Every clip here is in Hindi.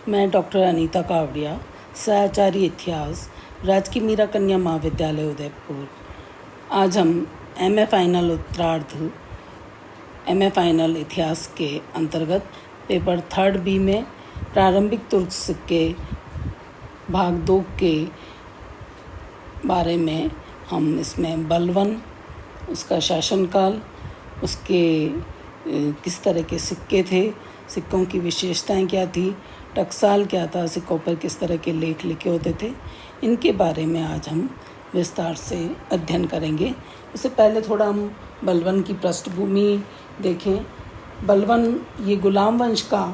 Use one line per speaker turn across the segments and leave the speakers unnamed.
मैं डॉक्टर अनीता कावड़िया, सहआचार्य इतिहास, राजकीय मीरा कन्या महाविद्यालय उदयपुर। आज हम एमए फाइनल उत्तरार्ध एमए फाइनल इतिहास के अंतर्गत पेपर 3 बी में प्रारंभिक तुर्क सिक्के भाग 2 के बारे में हम इसमें बलवन, उसका शासनकाल, उसके किस तरह के सिक्के थे, सिक्कों की विशेषताएं क्या थी, टकसाल क्या था, सिक्कों पर किस तरह के लेख लिखे होते थे, इनके बारे में आज हम विस्तार से अध्ययन करेंगे। उससे पहले थोड़ा हम बलवन की पृष्ठभूमि देखें। बलवन ये गुलाम वंश का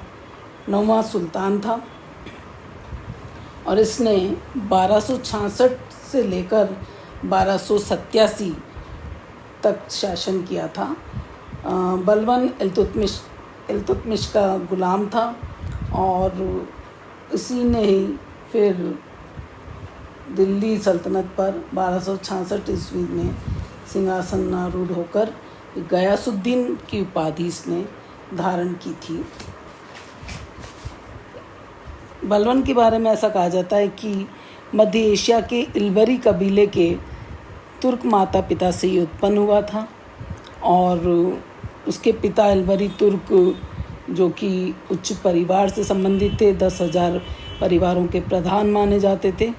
9वां सुल्तान था और इसने 1266 से लेकर 1287 तक शासन किया था। बलवन इल्तुतमिश का गुलाम था और इसी ने ही फिर दिल्ली सल्तनत पर 1266 ईस्वी में सिंहासन आरूढ़ होकर गयासुद्दीन की उपाधि इसने धारण की थी। बलवन के बारे में ऐसा कहा जाता है कि मध्य एशिया के इल्बरी कबीले के तुर्क माता पिता से ये उत्पन्न हुआ था और उसके पिता इल्बरी तुर्क जो कि उच्च परिवार से संबंधित थे, 10,000 परिवारों के प्रधान माने जाते थे।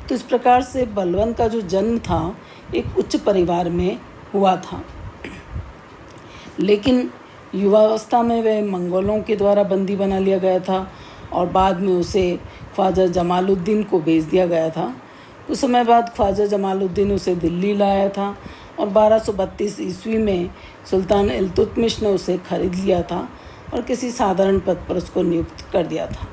तो इस प्रकार से बलवन का जो जन्म था एक उच्च परिवार में हुआ था, लेकिन युवावस्था में वह मंगोलों के द्वारा बंदी बना लिया गया था और बाद में उसे ख्वाजा जमालुद्दीन को भेज दिया गया था। कुछ समय बाद ख्वाजा जमालुद्दीन उसे दिल्ली लाया था और 1232 ईस्वी में सुल्तान इल्तुतमिश ने उसे खरीद लिया था और किसी साधारण पद पर उसको नियुक्त कर दिया था।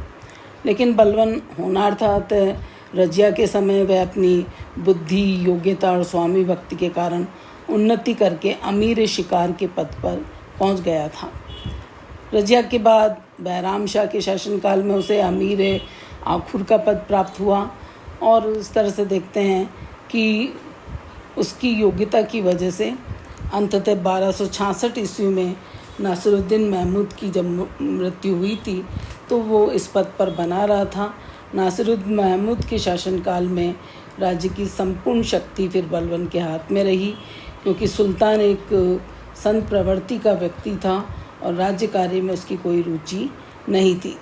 लेकिन बलवन होनहार था, अतः रजिया के समय वह अपनी बुद्धि, योग्यता और स्वामी भक्ति के कारण उन्नति करके अमीर शिकार के पद पर पहुंच गया था। रजिया के बाद बैराम शाह के शासनकाल में उसे अमीर आखुर का पद प्राप्त हुआ और इस तरह से देखते हैं कि उसकी योग्यता की वजह से अंततः 1266 ईस्वी में नासिरुद्दीन महमूद की जब मृत्यु हुई थी तो वो इस पद पर बना रहा था। नासिरुद्दीन महमूद के शासनकाल में राज्य की संपूर्ण शक्ति फिर बलवन के हाथ में रही, क्योंकि सुल्तान एक संत प्रवृत्ति का व्यक्ति था और राज्य कार्य में उसकी कोई रुचि नहीं थी।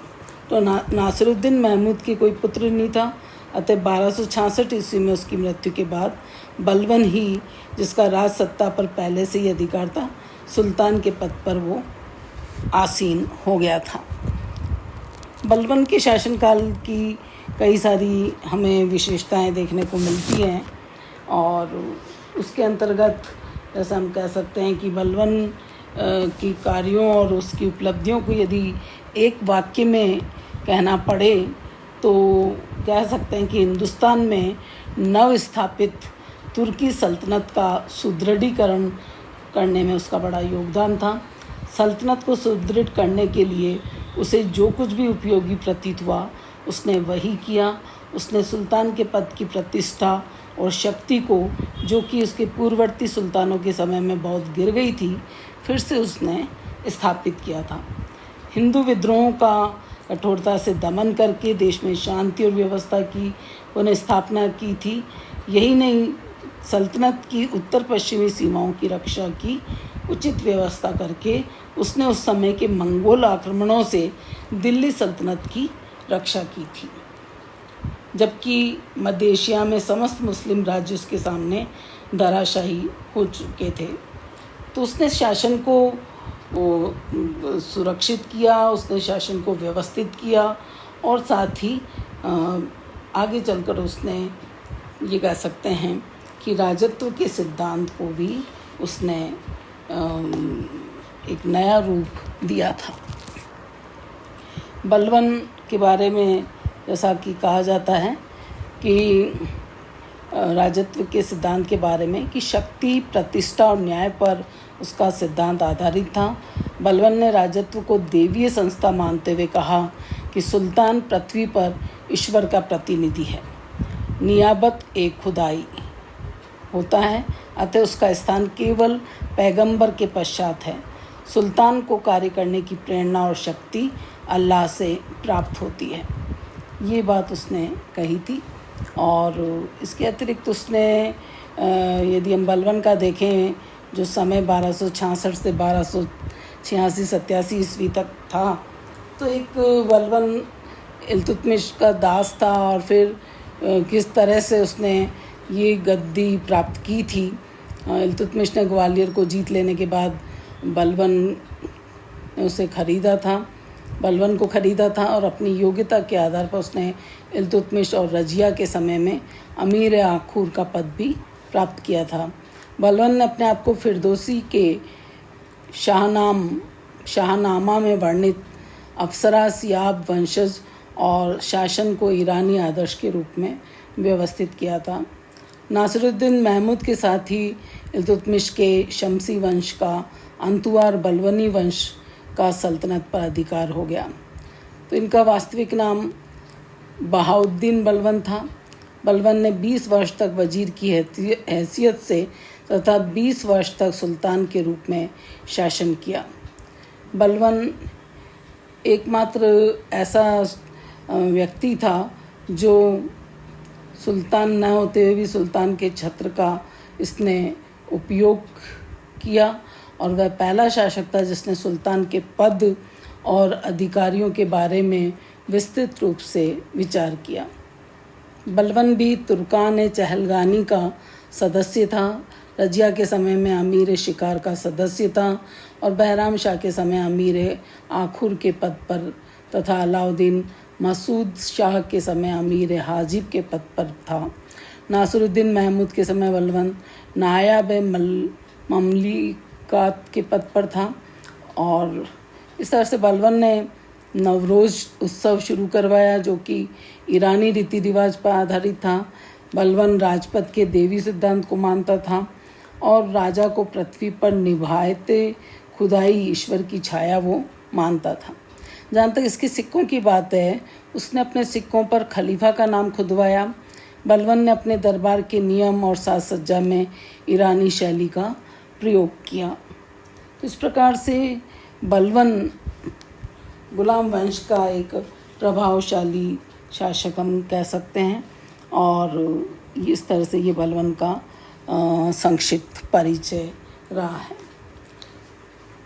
तो नासिरुद्दीन महमूद के कोई पुत्र नहीं था, अतः 1266 ईस्वी में उसकी मृत्यु के बाद बलवन ही, जिसका राज सत्ता पर पहले से ही अधिकार था, सुल्तान के पद पर वो आसीन हो गया था। बलवन के शासनकाल की कई सारी हमें विशेषताएं देखने को मिलती हैं और उसके अंतर्गत जैसा हम कह सकते हैं कि बलवन की कार्यों और उसकी उपलब्धियों को यदि एक वाक्य में कहना पड़े तो कह सकते हैं कि हिंदुस्तान में नव स्थापित तुर्की सल्तनत का सुदृढ़ीकरण करने में उसका बड़ा योगदान था। सल्तनत को सुदृढ़ करने के लिए उसे जो कुछ भी उपयोगी प्रतीत हुआ उसने वही किया। उसने सुल्तान के पद की प्रतिष्ठा और शक्ति को, जो कि उसके पूर्ववर्ती सुल्तानों के समय में बहुत गिर गई थी, फिर से उसने स्थापित किया था। हिंदू विद्रोहों का कठोरता से दमन करके देश में शांति और व्यवस्था की पुनः स्थापना की थी। यही नहीं, सल्तनत की उत्तर पश्चिमी सीमाओं की रक्षा की उचित व्यवस्था करके उसने उस समय के मंगोल आक्रमणों से दिल्ली सल्तनत की रक्षा की थी। जबकि मध्य एशिया में समस्त मुस्लिम राज्य उसके सामने धराशायी हो चुके थे, तो उसने शासन को सुरक्षित किया, उसने शासन को व्यवस्थित किया और साथ ही आगे चलकर उसने ये कह सकते हैं कि राजत्व के सिद्धांत को भी उसने एक नया रूप दिया था। बलवन के बारे में जैसा कि कहा जाता है कि राजत्व के सिद्धांत के बारे में कि शक्ति, प्रतिष्ठा और न्याय पर उसका सिद्धांत आधारित था। बलवन ने राजत्व को देवीय संस्था मानते हुए कहा कि सुल्तान पृथ्वी पर ईश्वर का प्रतिनिधि है, नियाबत एक खुदाई होता है, अतः उसका स्थान केवल पैगंबर के पश्चात है। सुल्तान को कार्य करने की प्रेरणा और शक्ति अल्लाह से प्राप्त होती है। ये बात उसने कही थी। और इसके अतिरिक्त उसने यदि हम बलबन का देखें, जो समय 1266 से 1286-87 ईस्वी तक था, तो एक बलबन इल्तुतमिश का दास था और फिर किस तरह से उसने ये गद्दी प्राप्त की थी। इल्तुतमिश ने ग्वालियर को जीत लेने के बाद बलबन को ख़रीदा था और अपनी योग्यता के आधार पर उसने इल्तुतमिश और रजिया के समय में अमीर आखूर का पद भी प्राप्त किया था। बलबन ने अपने आप को फिरदौसी के शाहनामा में वर्णित अप्सरा सियाब वंशज और शासन को ईरानी आदर्श के रूप में व्यवस्थित किया था। नासिरुद्दीन महमूद के साथ ही इल्तुतमिश के शमसी वंश का अंतुआर बलबनी वंश का सल्तनत पर अधिकार हो गया। तो इनका वास्तविक नाम बहाउद्दीन बलबन था। बलबन ने 20 वर्ष तक वजीर की हैसियत से तथा 20 वर्ष तक सुल्तान के रूप में शासन किया। बलबन एकमात्र ऐसा व्यक्ति था जो सुल्तान न होते हुए भी सुल्तान के छत्र का इसने उपयोग किया और वह पहला शासक था जिसने सुल्तान के पद और अधिकारियों के बारे में विस्तृत रूप से विचार किया। बलबन भी तुर्कान चहलगानी का सदस्य था, रजिया के समय में अमीर शिकार का सदस्य था और बहराम शाह के समय अमीर आखुर के पद पर तथा अलाउद्दीन मसूद शाह के समय अमीर हाजिब के पद पर था। नासिरुद्दीन महमूद के समय बलबन नायाब ममलिकात के पद पर था। और इस तरह से बलबन ने नवरोज़ उत्सव शुरू करवाया जो कि ईरानी रीति रिवाज पर आधारित था। बलबन राजपथ के देवी सिद्धांत को मानता था और राजा को पृथ्वी पर निभाते खुदाई ईश्वर की छाया वो मानता था। जहाँ तक इसके सिक्कों की बात है, उसने अपने सिक्कों पर खलीफा का नाम खुदवाया। बलबन ने अपने दरबार के नियम और साज सज्जा में ईरानी शैली का प्रयोग किया। तो इस प्रकार से बलबन गुलाम वंश का एक प्रभावशाली शासक हम कह सकते हैं और इस तरह से ये बलबन का संक्षिप्त परिचय रहा है।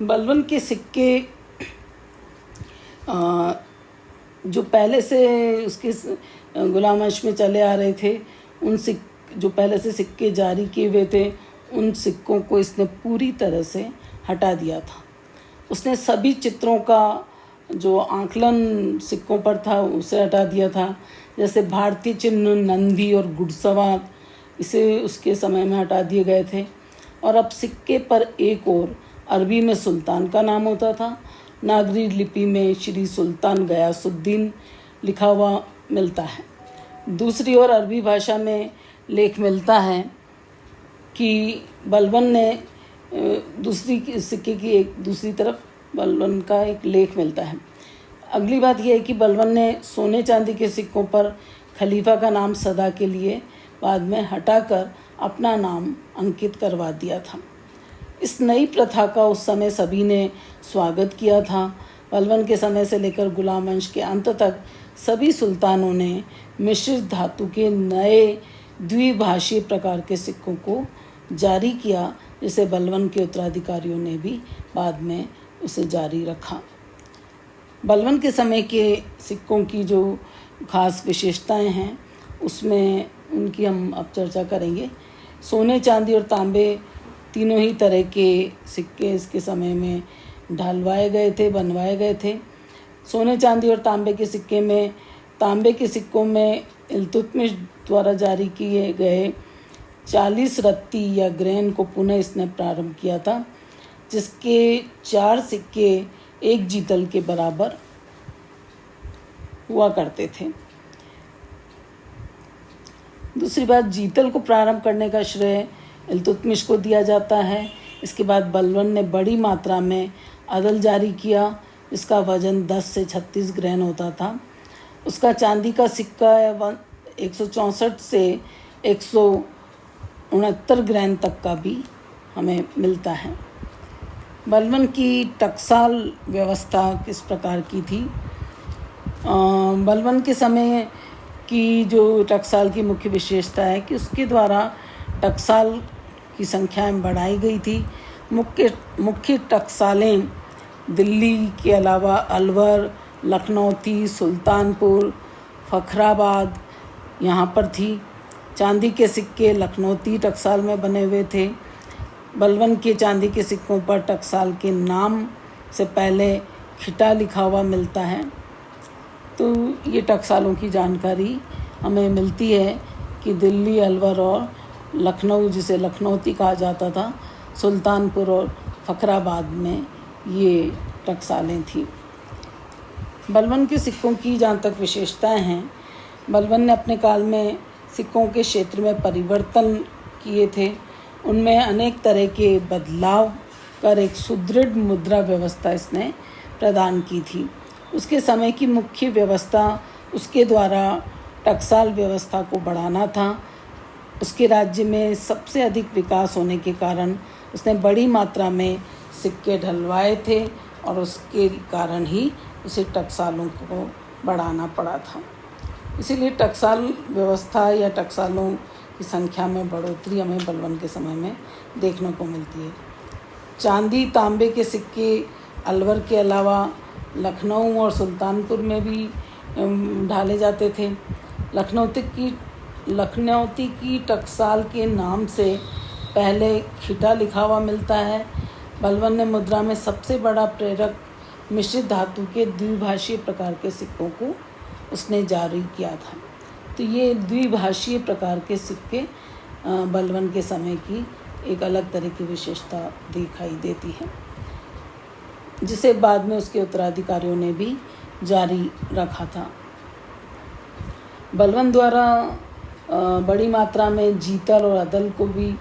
बलबन के सिक्के जो पहले से उसके गुलाम वंश में चले आ रहे थे, जो पहले से सिक्के जारी किए हुए थे, उन सिक्कों को इसने पूरी तरह से हटा दिया था। उसने सभी चित्रों का जो आंकलन सिक्कों पर था उसे हटा दिया था। जैसे भारतीय चिन्ह नंदी और घुड़सवार इसे उसके समय में हटा दिए गए थे। और अब सिक्के पर एक ओर अरबी में सुल्तान का नाम होता था, नागरी लिपि में श्री सुल्तान गयासुद्दीन लिखा हुआ मिलता है। दूसरी ओर अरबी भाषा में लेख मिलता है कि बलबन ने सिक्के की एक दूसरी तरफ बलबन का एक लेख मिलता है। अगली बात यह है कि बलबन ने सोने चांदी के सिक्कों पर खलीफा का नाम सदा के लिए बाद में हटाकर अपना नाम अंकित करवा दिया था। इस नई प्रथा का उस समय सभी ने स्वागत किया था। बलबन के समय से लेकर गुलाम वंश के अंत तक सभी सुल्तानों ने मिश्रित धातु के नए द्विभाषीय प्रकार के सिक्कों को जारी किया, जिसे बलबन के उत्तराधिकारियों ने भी बाद में उसे जारी रखा। बलबन के समय के सिक्कों की जो खास विशेषताएं हैं उसमें उनकी हम अब चर्चा करेंगे। सोने, चांदी और तांबे तीनों ही तरह के सिक्के इसके समय में ढलवाए गए थे, बनवाए गए थे। सोने, चांदी और तांबे के सिक्के में, तांबे के सिक्कों में इल्तुतमिश द्वारा जारी किए गए 40 रत्ती या ग्रैन को पुनः इसने प्रारंभ किया था, जिसके 4 सिक्के 1 जीतल के बराबर हुआ करते थे। दूसरी बात, जीतल को प्रारंभ करने का श्रेय इल्तुतमिश को दिया जाता है। इसके बाद बलबन ने बड़ी मात्रा में अदल जारी किया, जिसका वजन 10 से 36 ग्रैन होता था। उसका चांदी का सिक्का 164 से 169 ग्रैन तक का भी हमें मिलता है। बलबन की टकसाल व्यवस्था किस प्रकार की थी? बलबन के समय की जो टकसाल की मुख्य विशेषता है कि उसके द्वारा टकसाल की संख्याएं बढ़ाई गई थी। मुख्य टकसालें दिल्ली के अलावा अलवर, लखनौती, सुल्तानपुर, फखराबाद यहाँ पर थी। चांदी के सिक्के लखनौती टकसाल में बने हुए थे। बलबन के चांदी के सिक्कों पर टकसाल के नाम से पहले खिटा लिखा हुआ मिलता है। तो ये टकसालों की जानकारी हमें मिलती है कि दिल्ली, अलवर और लखनऊ, जिसे लखनौती कहा जाता था, सुल्तानपुर और फखराबाद में ये टकसालें थीं। बलबन के सिक्कों की जहाँ तक विशेषताएं हैं, बलबन ने अपने काल में सिक्कों के क्षेत्र में परिवर्तन किए थे। उनमें अनेक तरह के बदलाव कर एक सुदृढ़ मुद्रा व्यवस्था इसने प्रदान की थी। उसके समय की मुख्य व्यवस्था उसके द्वारा टकसाल व्यवस्था को बढ़ाना था। उसके राज्य में सबसे अधिक विकास होने के कारण उसने बड़ी मात्रा में सिक्के ढलवाए थे और उसके कारण ही उसे टकसालों को बढ़ाना पड़ा था। इसीलिए टकसाल व्यवस्था या टकसालों की संख्या में बढ़ोतरी हमें बलबन के समय में देखने को मिलती है। चांदी तांबे के सिक्के अलवर के अलावा लखनऊ और सुल्तानपुर में भी ढाले जाते थे। लखनौती की टकसाल के नाम से पहले खिटा लिखा हुआ मिलता है। बलबन ने मुद्रा में सबसे बड़ा प्रेरक मिश्रित धातु के द्विभाषीय प्रकार के सिक्कों को उसने जारी किया था। तो ये द्विभाषीय प्रकार के सिक्के बलबन के समय की एक अलग तरह की विशेषता दिखाई देती है, जिसे बाद में उसके उत्तराधिकारियों ने भी जारी रखा था। बलबन द्वारा बड़ी मात्रा में जीतल और अदल को भी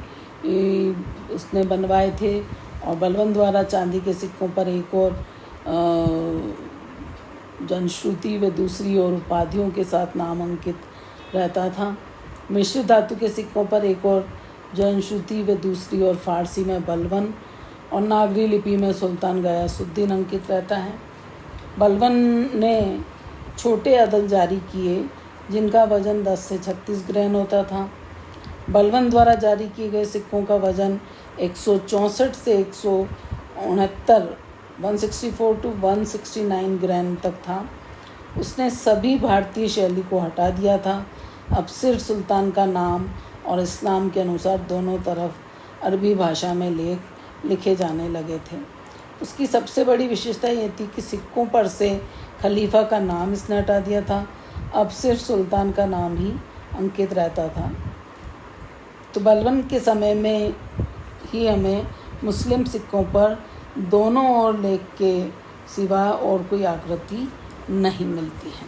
उसने बनवाए थे और बलबन द्वारा चांदी के सिक्कों पर एक और जनश्रुति व दूसरी और उपाधियों के साथ नाम अंकित रहता था। मिश्रित धातु के सिक्कों पर एक और जनश्रुति व दूसरी और फारसी में बलबन और नागरी लिपि में सुल्तान गयासुद्दीन अंकित रहता है। बलबन ने छोटे अदल जारी किए जिनका वजन 10 से 36 ग्रैन होता था। बलबन द्वारा जारी किए गए सिक्कों का वजन 164 से 164 टू 169 ग्रैन तक था। उसने सभी भारतीय शैली को हटा दिया था। अब सिर्फ सुल्तान का नाम और इस्लाम के अनुसार दोनों तरफ अरबी भाषा में लेख लिखे जाने लगे थे। उसकी सबसे बड़ी विशेषता ये थी कि सिक्कों पर से खलीफा का नाम इसने हटा दिया था। अब सिर्फ सुल्तान का नाम ही अंकित रहता था। तो बलबन के समय में ही हमें मुस्लिम सिक्कों पर दोनों ओर लेख के सिवा और कोई आकृति नहीं मिलती है।